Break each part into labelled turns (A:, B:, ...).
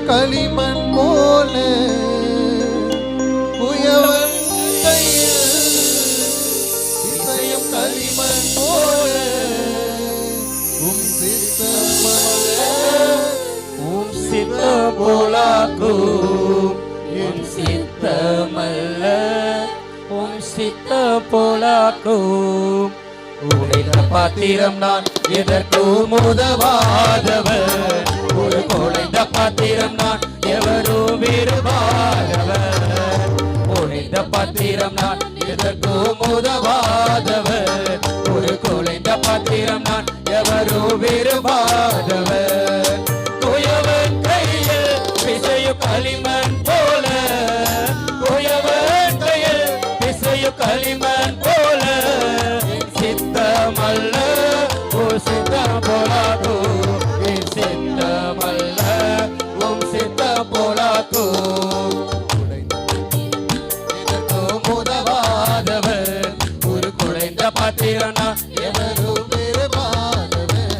A: களிமண் போல குயவன் கையில் இசையும் களிமண் போல உம் சித்தமல்ல
B: உம் சித்தம் போலாக்கும் உம் சித்தமல்ல உம் சித்தம் போலாக்கும் உடைந்த பாத்திரம் நான் எதற்கும் உதவாதவர் ஒரு குலைந்த பாத்திரம் நான் எவரும் விரும்பாதவர் உடைந்த பாத்திரம் நான் எதற்கும் உதவாதவர் ஒரு குலைந்த பாத்திரம் நான் எவரும் விரும்பாதவர் குயவன் கையில் பிசையும் களிமண் போல குயவன் கையில் பிசையும் களிமண் போல சித்தமல்ல உம் சித்தம் போலாக்கு என் சித்தமல்ல உம் சித்தம் போலாக்கு எதற்கும் உதவாதவர் ஒரு குலைந்த பாத்திரனா எவரும் விரும்பாதவர்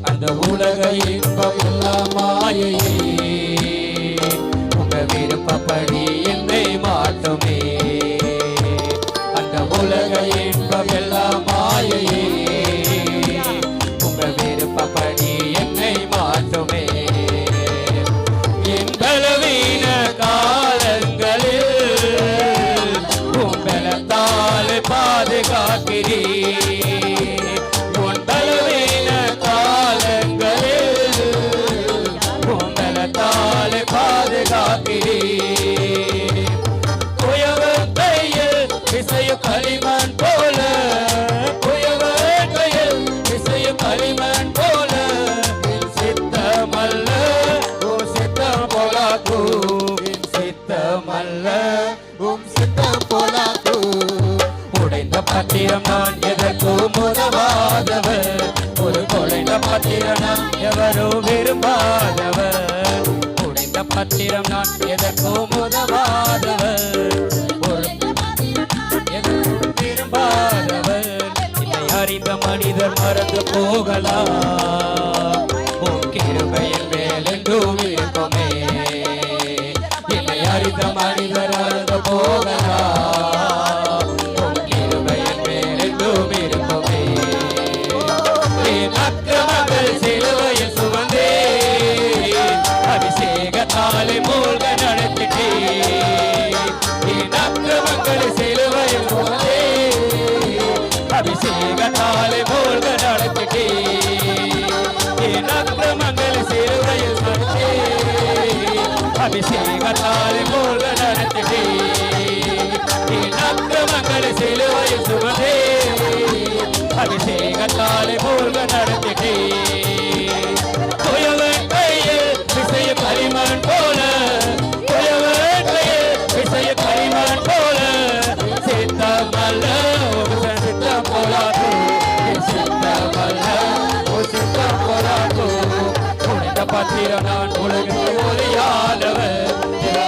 B: அந்த உலக இன்பம் எல்லாம் மாயையே உங்க விருப்பப்படி என்னை மாட்டுமே உலக இன்பம் எல்லாம் மாயையே உங்க விருப்பப்படி என்னை மாற்றுமே என் பலவீன காலங்களில் உன் பலத்தால் பாதுகாக்கிறீர் உன் பலவீன காலங்களில் உன் பலத்தால் பாதுகாக்கிறீர் இசையும் களிமண் போல குயவன் கையில் இசையும் களிமண் போல என் சித்தமல்ல உம் சித்தம் போலாக்கு என் சித்தமல்ல உம் சித்தம் போலாக்கு உடைந்த பாத்திரம் நான் எதற்கும் உதவாதவர் ஒரு குலைந்த பாத்திரம் நான் எவரும் விரும்பாதவர் உடைந்த பாத்திரம் நான் எதற்கும் உதவாதவர் அறிந்த மனிதர் மறந்து போகலாம் உன் கிருபையின் மேல் என்றும் இருக்குமே என்னை அறிந்த மனிதர் மறந்து போகலாம் உன் கிருபையின் மேல் என்றும் இருக்குமே என் அக்கிரமங்கள் சிலுவையில் சுமந்தே அபிஷேகத்தாலே மூழ்க நடத்திட்டே என் அக்கிரமங்கள் சிலுவையில் சுமந்தே அபிஷேகத்தாலே மூழ்க நடத்திட்டே என் அக்கிரமங்கள் சிலுவையில் சுமந்தே அபிஷேகத்தாலே மூழ்க நடத்திட்டே என் அக்கிரமங்கள் சிலுவையில் சுமந்தே அபிஷேகத்தாலே மூழ்க நடத்திட்டே குயவன் கையில் பிசையும் களிமண் போல குயவன் கையில் பிசையும் களிமண் போல சித்தமல்ல சித்தம் போலாக்கு சித்தமல்ல சித்தம் போலாக்கு உடைந்த பாத்திரம் நான் உலகிற்கு ஒளியானவர்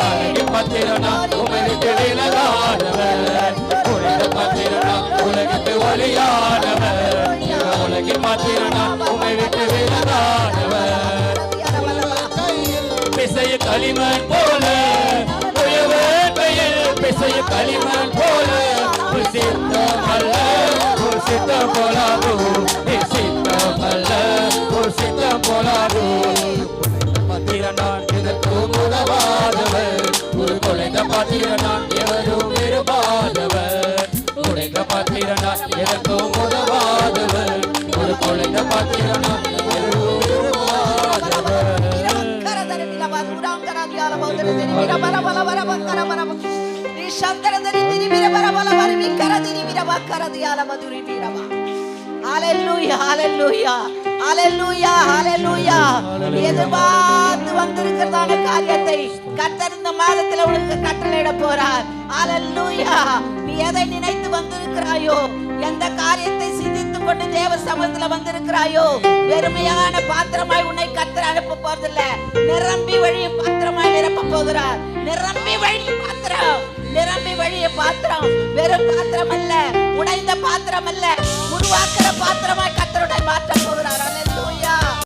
B: அழகின் பாத்திரம் நான் உமக்கு விலகானவர் உடைந்த பாத்திரம் நான் உலகிற்கு ஒளியானவர் உலகின் பாத்திரம் நான் உமக்கு விலகானவர் பிசைய களிமண் போல குயவன் கையில் பிசைய களிமண் போல சித்தமல்ல சித்தம் போலாகு சித்தமல்ல சித்தம் போலாகு பாத்திரம் நான் எதற்கும் உதவாதவர் ஒரு குலைந்த பாத்திரம் நான் எவரும் விரும்பாதவர் உடைந்த பாத்திரம் நான் எதற்கும் உதவாதவர் ஒரு குலைந்த பாத்திரம் நான் எவரும் விரும்பாதவர்
C: எதிர்பார்த்து வந்திருக்கிறதான காரியத்தை கர்த்தர் இந்த மாதத்துல உனக்கு கட்டளையிட போறார். ஹல்லேலூயா. நீ எதை நினைத்து வந்திருக்கிறாயோ, எந்த காரியத்தை சிந்தித்துக் கொண்டு தேவ சமூகத்துல வந்திருக்கிறாயோ, வெறுமையான பாத்திரமாய் உன்னை கர்த்தர் அனுப்ப போறதில்ல. நிரம்பி வழிய பாத்திரமாய் நிரப்ப போகிறார். நிரம்பி வழிய பாத்திரம், நிரம்பி வழிய பாத்திரம். வெறும் பாத்திரம் அல்ல, உடைந்த பாத்திரம் அல்ல, உருவாக்குற பாத்திரமாய்